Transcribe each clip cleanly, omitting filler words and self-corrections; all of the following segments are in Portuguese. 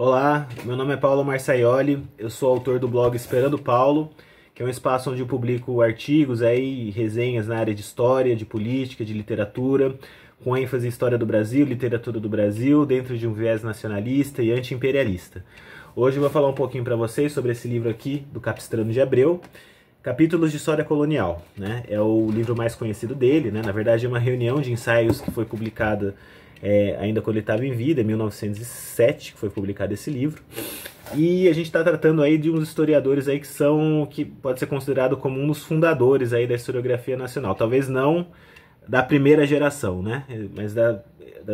Olá, meu nome é Paulo Marçaioli, eu sou autor do blog Esperando Paulo, que é um espaço onde eu publico artigos e resenhas na área de história, de política, de literatura, com ênfase em história do Brasil, literatura do Brasil, dentro de um viés nacionalista e anti-imperialista. Hoje eu vou falar um pouquinho para vocês sobre esse livro aqui, do Capistrano de Abreu, Capítulos de História Colonial, né? É o livro mais conhecido dele, né? Na verdade é uma reunião de ensaios que foi publicada ainda quando ele estava em vida, em 1907, que foi publicado esse livro. E a gente está tratando aí de uns historiadores aí que pode ser considerado como um dos fundadores aí da historiografia nacional. Talvez não da primeira geração, né? Mas da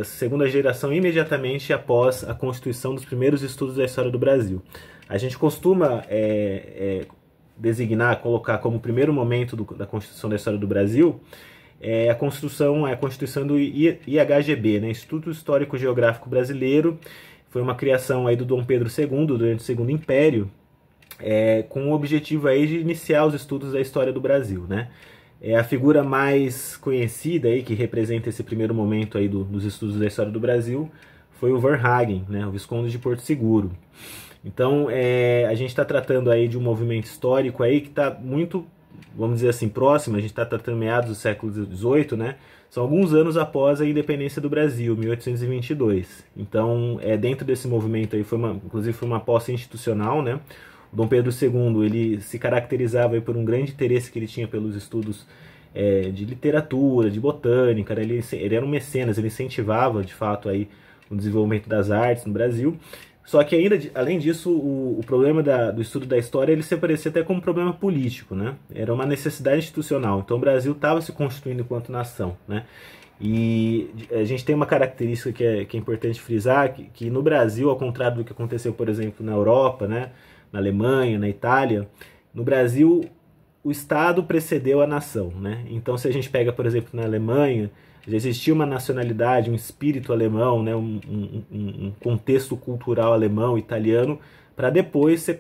segunda geração imediatamente após a constituição dos primeiros estudos da história do Brasil. A gente costuma colocar como primeiro momento da constituição da história do Brasil a Constituição do IHGB, né? Instituto Histórico Geográfico Brasileiro. Foi uma criação aí do Dom Pedro II durante o Segundo Império, com o objetivo aí de iniciar os estudos da história do Brasil, né? A figura mais conhecida aí que representa esse primeiro momento aí dos estudos da história do Brasil foi o Varnhagen, né? O Visconde de Porto Seguro. Então, a gente está tratando aí de um movimento histórico aí que está muito, vamos dizer assim, próximo. A gente está tratando meados do século XVIII, né? São alguns anos após a independência do Brasil, 1822. Então, dentro desse movimento aí, inclusive foi uma posse institucional, né? O Dom Pedro II, ele se caracterizava aí por um grande interesse que ele tinha pelos estudos de literatura, de botânica, né? Ele era um mecenas, ele incentivava, de fato, aí, o desenvolvimento das artes no Brasil. Só que ainda, além disso, o problema do estudo da história, ele se aparecia até como um problema político, né? Era uma necessidade institucional. Então o Brasil estava se constituindo enquanto nação, né? E a gente tem uma característica que é importante frisar, que no Brasil, ao contrário do que aconteceu, por exemplo, na Europa, né? Na Alemanha, na Itália, no Brasil o Estado precedeu a nação, né? Então se a gente pega, por exemplo, na Alemanha, já existia uma nacionalidade, um espírito alemão, né, um contexto cultural alemão, italiano, para depois ser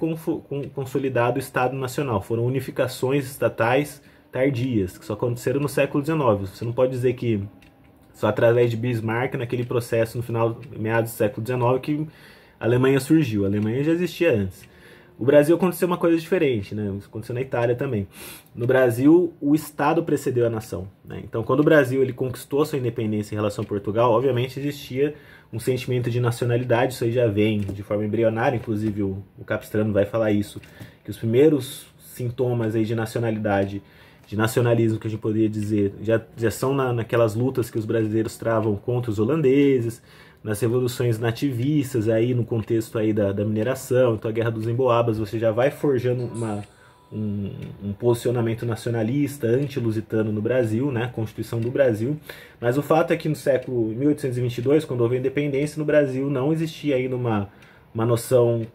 consolidado o Estado Nacional. Foram unificações estatais tardias, que só aconteceram no século XIX. Você não pode dizer que só através de Bismarck, naquele processo no final, meados do século XIX, que a Alemanha surgiu. A Alemanha já existia antes. O Brasil aconteceu uma coisa diferente, né? Isso aconteceu na Itália também. No Brasil, o Estado precedeu a nação, né? Então, quando o Brasil ele conquistou a sua independência em relação a Portugal, obviamente existia um sentimento de nacionalidade, isso aí já vem de forma embrionária, inclusive o Capistrano vai falar isso, que os primeiros sintomas aí de nacionalidade, de nacionalismo que a gente poderia dizer, já são naquelas lutas que os brasileiros travam contra os holandeses, nas revoluções nativistas, aí no contexto aí da mineração, então a Guerra dos Emboabas, você já vai forjando um posicionamento nacionalista, anti-lusitano no Brasil, né, Constituição do Brasil. Mas o fato é que no século 1822, quando houve a independência no Brasil, não existia ainda uma noção,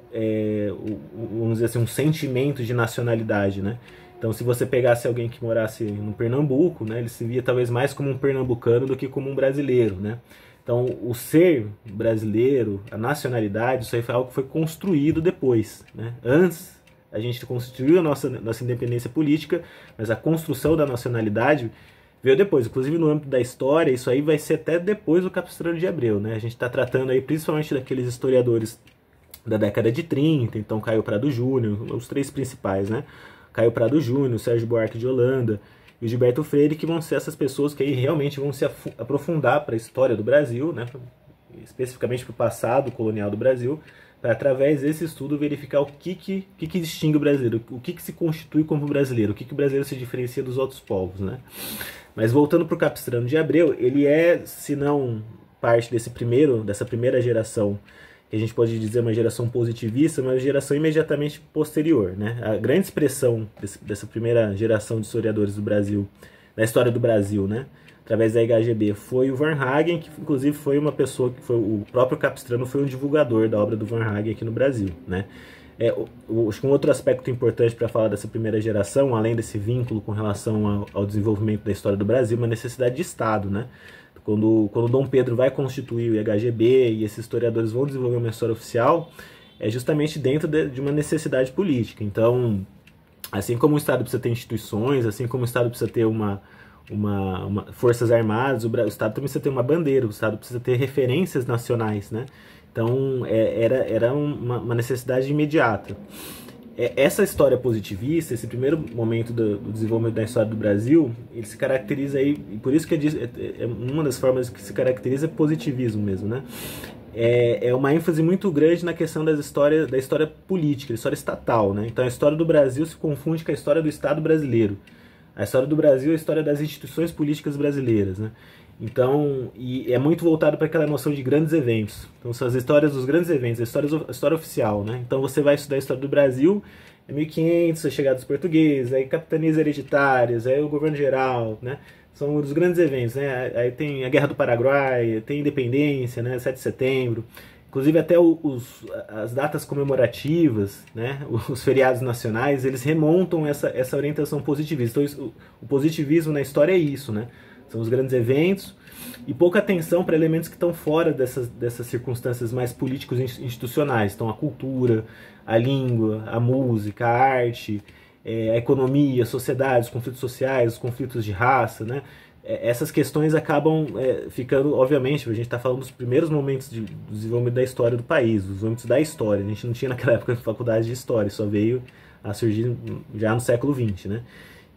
vamos dizer assim, um sentimento de nacionalidade, né? Então, se você pegasse alguém que morasse no Pernambuco, né, ele se via talvez mais como um pernambucano do que como um brasileiro, né? Então, o ser brasileiro, a nacionalidade, isso aí foi algo que foi construído depois, né? Antes, a gente constituiu a nossa independência política, mas a construção da nacionalidade veio depois. Inclusive, no âmbito da história, isso aí vai ser até depois do Capistrano de Abreu, né? A gente está tratando aí principalmente daqueles historiadores da década de 30, então Caio Prado Júnior, os três principais, né? Caio Prado Júnior, Sérgio Buarque de Holanda e o Gilberto Freire, que vão ser essas pessoas que aí realmente vão se aprofundar para a história do Brasil, né, especificamente para o passado colonial do Brasil, para através desse estudo verificar o que distingue o brasileiro, o que se constitui como brasileiro, o que o brasileiro se diferencia dos outros povos, né? Mas voltando para o Capistrano de Abreu, ele se não parte dessa primeira geração, que a gente pode dizer uma geração positivista, mas uma geração imediatamente posterior, né? A grande expressão dessa primeira geração de historiadores do Brasil, da história do Brasil, né, através da IHGB, foi o Varnhagen, que inclusive foi uma pessoa que o próprio Capistrano foi um divulgador da obra do Varnhagen aqui no Brasil, né? Acho que um outro aspecto importante para falar dessa primeira geração, além desse vínculo com relação ao desenvolvimento da história do Brasil, uma necessidade de Estado, né? Quando Dom Pedro vai constituir o IHGB e esses historiadores vão desenvolver uma história oficial, é justamente dentro de uma necessidade política. Então, assim como o Estado precisa ter instituições, assim como o Estado precisa ter forças armadas, o Estado também precisa ter uma bandeira, o Estado precisa ter referências nacionais, né? Então, era uma necessidade imediata. Essa história positivista, esse primeiro momento do desenvolvimento da história do Brasil, ele se caracteriza aí, e por isso que uma das formas que se caracteriza é positivismo mesmo, né? É uma ênfase muito grande na questão da história política, da história estatal, né? Então a história do Brasil se confunde com a história do Estado brasileiro. A história do Brasil é a história das instituições políticas brasileiras, né? Então, e é muito voltado para aquela noção de grandes eventos. Então, são as histórias dos grandes eventos, a história oficial, né? Então, você vai estudar a história do Brasil, é 1500, a chegada dos portugueses, aí capitanias hereditárias, aí o governo geral, né? São os grandes eventos, né? Aí tem a Guerra do Paraguai, tem a Independência, né? 7 de setembro. Inclusive até as datas comemorativas, né? Os feriados nacionais, eles remontam essa orientação positivista. Então, o positivismo na história é isso, né? São os grandes eventos e pouca atenção para elementos que estão fora dessas circunstâncias mais políticos e institucionais. Então, a cultura, a língua, a música, a arte, a economia, a sociedade, os conflitos sociais, os conflitos de raça, né? Essas questões acabam ficando, obviamente, a gente está falando dos primeiros momentos do desenvolvimento da história do país, dos momentos da história. A gente não tinha naquela época faculdade de história, só veio a surgir já no século XX, né?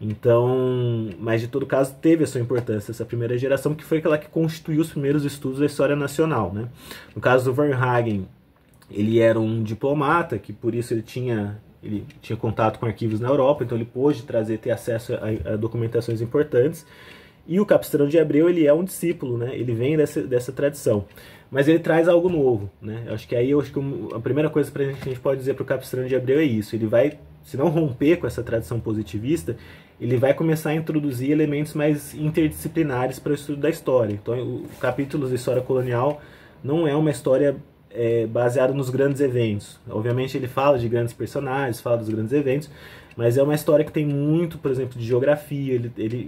Então, mas de todo caso teve a sua importância essa primeira geração, que foi aquela que constituiu os primeiros estudos da história nacional, né? No caso do Varnhagen, ele era um diplomata, que por isso ele tinha contato com arquivos na Europa, então ele pôde ter acesso a documentações importantes. E o Capistrano de Abreu, ele é um discípulo, né? Ele vem dessa tradição. Mas ele traz algo novo, né? Eu acho que a primeira coisa que a gente pode dizer para o Capistrano de Abreu é isso. Ele vai, se não romper com essa tradição positivista, ele vai começar a introduzir elementos mais interdisciplinares para o estudo da história. Então, o capítulo da história colonial não é uma história baseada nos grandes eventos. Obviamente ele fala de grandes personagens, fala dos grandes eventos, mas é uma história que tem muito, por exemplo, de geografia.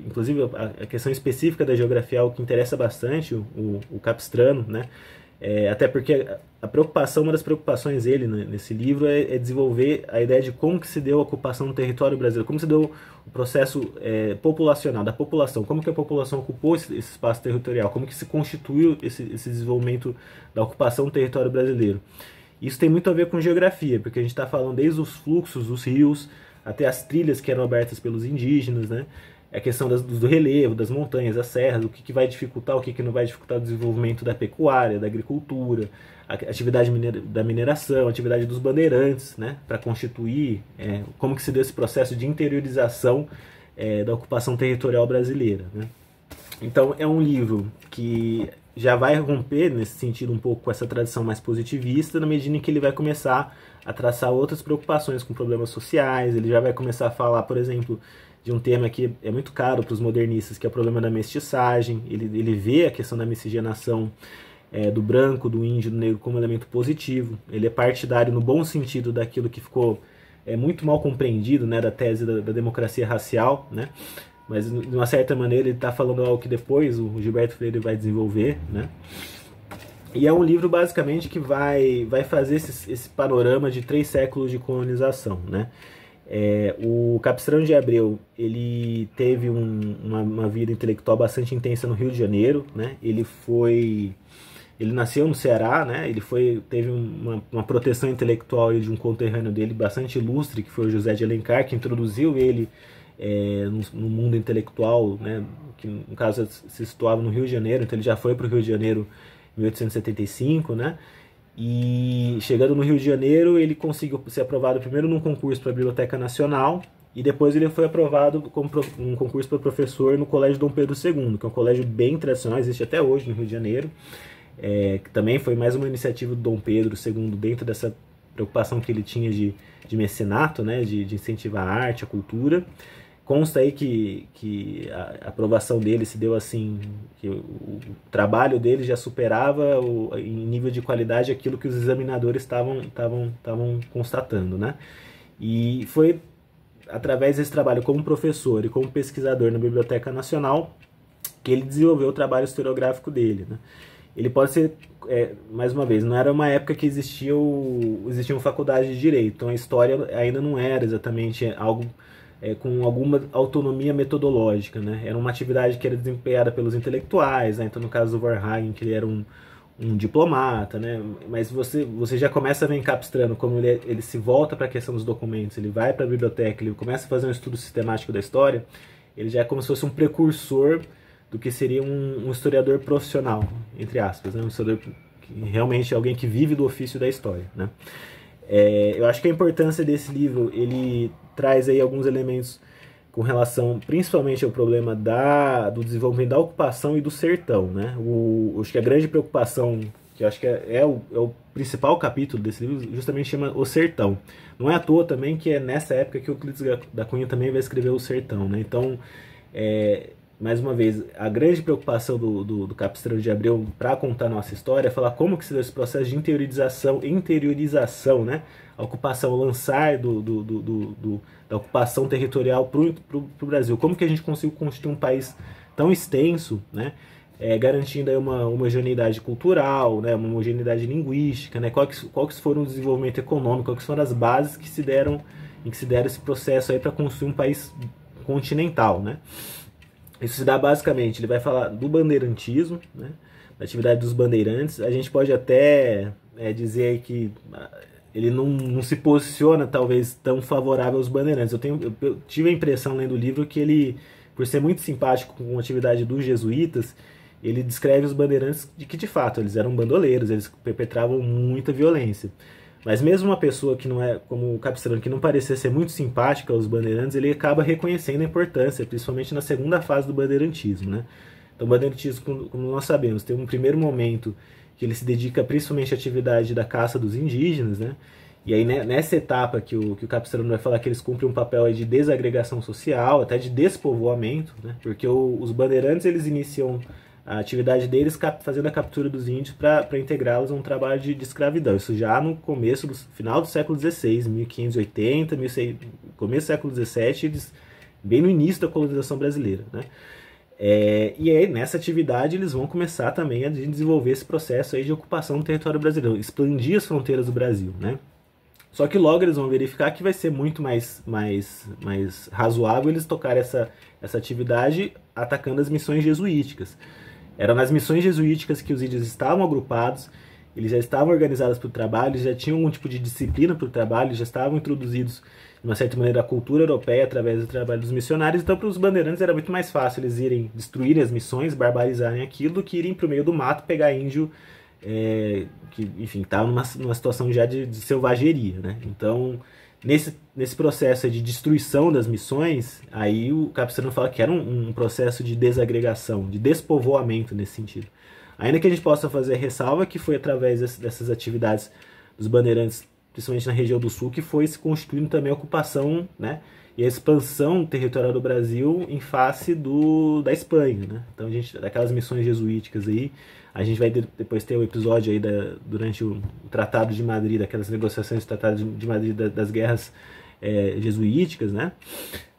Inclusive, a questão específica da geografia é algo que interessa bastante o Capistrano, né? Até porque uma das preocupações dele, né, nesse livro é desenvolver a ideia de como que se deu a ocupação do território brasileiro, como se deu o processo populacional, da população, como que a população ocupou esse espaço territorial, como que se constituiu esse desenvolvimento da ocupação do território brasileiro. Isso tem muito a ver com geografia, porque a gente está falando desde os fluxos dos rios até as trilhas que eram abertas pelos indígenas, né? A questão do relevo, das montanhas, das serras, o que vai dificultar, o que não vai dificultar o desenvolvimento da pecuária, da agricultura, a atividade da mineração, a atividade dos bandeirantes, né, para constituir como que se deu esse processo de interiorização da ocupação territorial brasileira, né? Então é um livro que já vai romper nesse sentido um pouco com essa tradição mais positivista, na medida em que ele vai começar a traçar outras preocupações com problemas sociais. Ele já vai começar a falar, por exemplo, de um tema que é muito caro para os modernistas, que é o problema da mestiçagem. Ele vê a questão da miscigenação do branco, do índio, do negro como elemento positivo. Ele é partidário no bom sentido daquilo que ficou muito mal compreendido, né, da tese da democracia racial, né? Mas de uma certa maneira ele está falando algo que depois o Gilberto Freire vai desenvolver, né? E é um livro basicamente que vai fazer esse panorama de 3 séculos de colonização, né? O Capistrano de Abreu, ele teve uma vida intelectual bastante intensa no Rio de Janeiro, né? Ele nasceu no Ceará, né? Ele teve uma proteção intelectual de um conterrâneo dele bastante ilustre, que foi o José de Alencar, que introduziu ele no mundo intelectual, né? Que no caso se situava no Rio de Janeiro. Então ele já foi para o Rio de Janeiro em 1875, né? E chegando no Rio de Janeiro, ele conseguiu ser aprovado primeiro num concurso para a Biblioteca Nacional, e depois ele foi aprovado como um concurso para professor no Colégio Dom Pedro II, que é um colégio bem tradicional, existe até hoje no Rio de Janeiro, que também foi mais uma iniciativa do Dom Pedro II dentro dessa preocupação que ele tinha de mecenato, né, de incentivar a arte, a cultura. Consta aí que a aprovação dele se deu assim, que o trabalho dele já superava em nível de qualidade aquilo que os examinadores estavam constatando, né? E foi através desse trabalho como professor e como pesquisador na Biblioteca Nacional que ele desenvolveu o trabalho historiográfico dele, né? Ele pode ser, mais uma vez, não era uma época que existiam faculdades de direito, então a história ainda não era exatamente algo com alguma autonomia metodológica, né? Era uma atividade que era desempenhada pelos intelectuais, né? Então no caso do Varnhagen, que ele era um um diplomata, né? Mas você já começa a ver em Capistrano como ele se volta para a questão dos documentos, ele vai para a biblioteca, ele começa a fazer um estudo sistemático da história, ele já é como se fosse um precursor do que seria um historiador profissional, entre aspas, né? Um historiador que realmente é alguém que vive do ofício da história, né? Eu acho que a importância desse livro, ele traz aí alguns elementos com relação principalmente ao problema do desenvolvimento da ocupação e do sertão, né? Acho que a grande preocupação, que eu acho que é o principal capítulo desse livro, justamente chama O Sertão. Não é à toa também que é nessa época que o Euclides da Cunha também vai escrever O Sertão, né? Então, mais uma vez, a grande preocupação do Capistrano de Abreu para contar nossa história é falar como que se deu esse processo de interiorização, né? A ocupação, o lançar da ocupação territorial para o Brasil. Como que a gente conseguiu constituir um país tão extenso, né? Garantindo aí uma homogeneidade cultural, né? Uma homogeneidade linguística, né? Quais foram o desenvolvimento econômico, quais foram as bases que se deram esse processo aí para construir um país continental, né? Isso se dá basicamente, ele vai falar do bandeirantismo, né? Da atividade dos bandeirantes. A gente pode até dizer aí que ele não se posiciona talvez tão favorável aos bandeirantes. Eu tive a impressão lendo o livro que ele, por ser muito simpático com a atividade dos jesuítas, ele descreve os bandeirantes de fato eles eram bandoleiros, eles perpetravam muita violência. Mas mesmo uma pessoa que não é, como o Capistrano, que não parecia ser muito simpática aos bandeirantes, ele acaba reconhecendo a importância, principalmente na segunda fase do bandeirantismo, né? Então o bandeirantismo, como nós sabemos, tem um primeiro momento que ele se dedica principalmente à atividade da caça dos indígenas, né? E aí nessa etapa que o Capistrano vai falar que eles cumprem um papel aí de desagregação social, até de despovoamento, né? Porque os bandeirantes eles iniciam a atividade deles fazendo a captura dos índios para integrá-los a um trabalho de escravidão. Isso já no final do século XVI, 1580, começo do século XVII, bem no início da colonização brasileira, né? E aí, nessa atividade, eles vão começar também a desenvolver esse processo aí de ocupação do território brasileiro, expandir as fronteiras do Brasil, né? Só que logo eles vão verificar que vai ser muito mais razoável eles tocarem essa atividade atacando as missões jesuíticas. Eram nas missões jesuíticas que os índios estavam agrupados, eles já estavam organizados para o trabalho, eles já tinham algum tipo de disciplina para o trabalho, já estavam introduzidos, de uma certa maneira, à cultura europeia através do trabalho dos missionários. Então, para os bandeirantes era muito mais fácil eles destruírem as missões, barbarizarem aquilo, do que irem para o meio do mato pegar índio que, enfim, estava numa situação já de selvageria, né? Então, nesse processo de destruição das missões, aí o Capistrano fala que era um processo de desagregação, de despovoamento nesse sentido. Ainda que a gente possa fazer ressalva que foi através dessas atividades dos bandeirantes, principalmente na região do sul, que foi se constituindo também a ocupação, né, e a expansão territorial do Brasil em face da Espanha, né? Então, daquelas missões jesuíticas aí, a gente vai depois ter o episódio aí durante o Tratado de Madrid, daquelas negociações do Tratado de Madrid das guerras jesuíticas, né?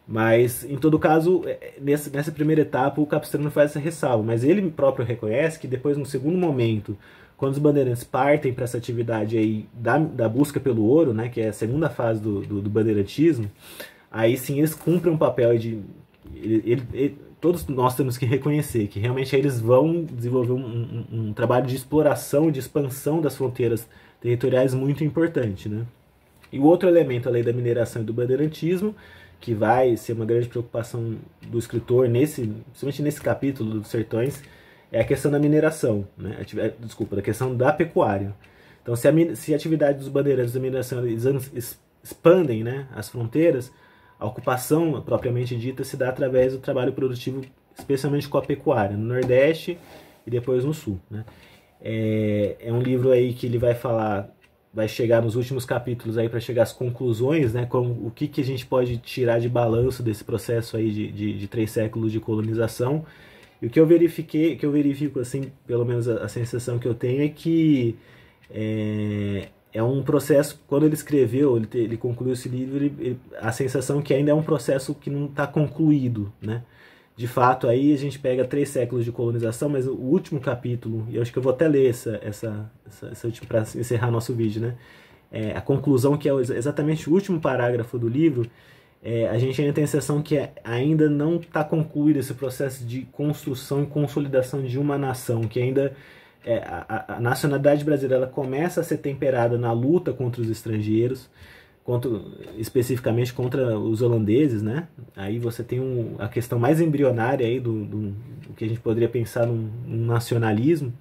Mas, em todo caso, nessa primeira etapa, o Capistrano faz essa ressalva, mas ele próprio reconhece que depois, no segundo momento, quando os bandeirantes partem para essa atividade aí da busca pelo ouro, né, que é a segunda fase do bandeirantismo, aí sim eles cumprem um papel todos nós temos que reconhecer que realmente eles vão desenvolver um trabalho de exploração, de expansão das fronteiras territoriais muito importante, né? E o outro elemento, além da mineração e do bandeirantismo, que vai ser uma grande preocupação do escritor, principalmente nesse capítulo dos Sertões, é a questão da mineração, né? Da questão da pecuária. Então, se a atividade dos bandeirantes da mineração eles expandem, né, as fronteiras, a ocupação propriamente dita se dá através do trabalho produtivo, especialmente com a pecuária, no Nordeste e depois no Sul, né? É um livro aí que ele vai chegar nos últimos capítulos aí para chegar às conclusões, né? O que a gente pode tirar de balanço desse processo aí de 3 séculos de colonização. E o que eu verifico, assim, pelo menos a sensação que eu tenho é que é um processo, quando ele escreveu, ele concluiu esse livro, a sensação que ainda é um processo que não está concluído, né? De fato, aí a gente pega 3 séculos de colonização, mas o último capítulo, e eu acho que eu vou até ler essa última para encerrar nosso vídeo, né? A conclusão, que é exatamente o último parágrafo do livro, a gente ainda tem a sensação que ainda não está concluído esse processo de construção e consolidação de uma nação, que ainda a nacionalidade brasileira ela começa a ser temperada na luta contra os estrangeiros, especificamente contra os holandeses, né? Aí você tem a questão mais embrionária aí do que a gente poderia pensar num nacionalismo,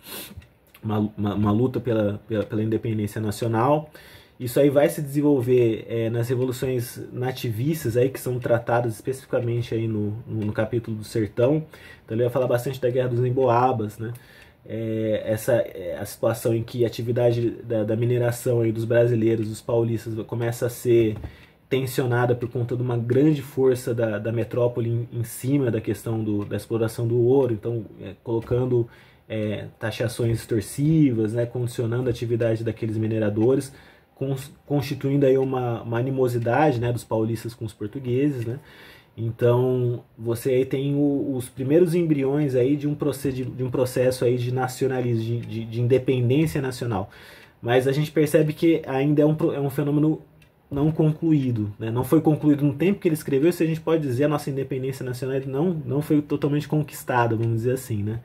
uma luta pela independência nacional. Isso aí vai se desenvolver nas revoluções nativistas aí, que são tratadas especificamente aí no capítulo do Sertão. Então ele vai falar bastante da Guerra dos Emboabas, né? A situação em que a atividade da mineração aí dos brasileiros, dos paulistas, começa a ser tensionada por conta de uma grande força da metrópole em cima da questão da exploração do ouro, então colocando taxações extorsivas, né, condicionando a atividade daqueles mineradores, constituindo aí uma animosidade, né, dos paulistas com os portugueses, né? Então você aí tem os primeiros embriões aí de um processo aí de nacionalismo, de independência nacional. Mas a gente percebe que ainda é um fenômeno não concluído, né? Não foi concluído no tempo que ele escreveu, se a gente pode dizer, a nossa independência nacional não foi totalmente conquistada, vamos dizer assim, né?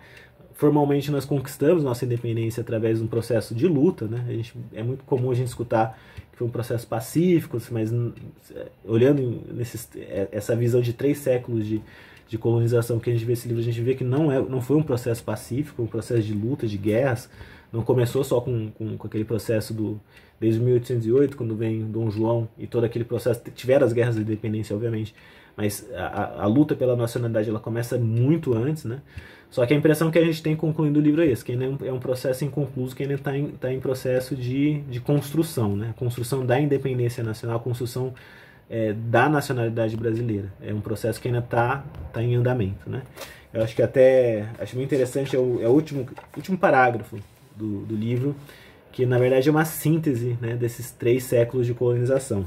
Formalmente nós conquistamos nossa independência através de um processo de luta, né? É muito comum a gente escutar que foi um processo pacífico, mas olhando essa visão de 3 séculos de colonização que a gente vê esse livro, a gente vê que não foi um processo pacífico, um processo de luta, de guerras. Não começou só com aquele processo desde 1808, quando vem Dom João e todo aquele processo. Tiveram as guerras da independência, obviamente, mas a luta pela nacionalidade ela começa muito antes, né? Só que a impressão que a gente tem concluindo o livro é esse, que ainda é um processo inconcluso, que ainda está em processo de construção, né? Construção da independência nacional, construção da nacionalidade brasileira. É um processo que ainda está em andamento, né? Eu acho que acho muito interessante, é o último parágrafo do livro, que na verdade é uma síntese, né, desses 3 séculos de colonização.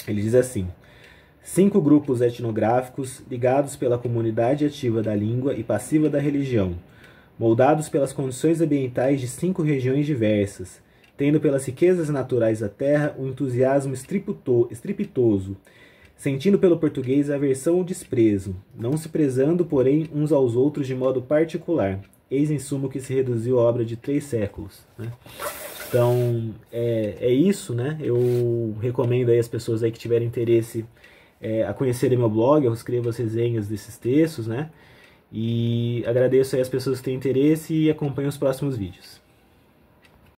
Ele diz assim: 5 grupos etnográficos ligados pela comunidade ativa da língua e passiva da religião, moldados pelas condições ambientais de 5 regiões diversas, tendo pelas riquezas naturais da terra um entusiasmo estrepitoso, sentindo pelo português aversão ou desprezo, não se prezando, porém, uns aos outros de modo particular. Eis em suma que se reduziu a obra de 3 séculos, né? Então, é isso, né? Eu recomendo aí as pessoas aí que tiverem interesse a conhecerem meu blog, eu escrevo as resenhas desses textos, né? E agradeço aí as pessoas que têm interesse e acompanhem os próximos vídeos.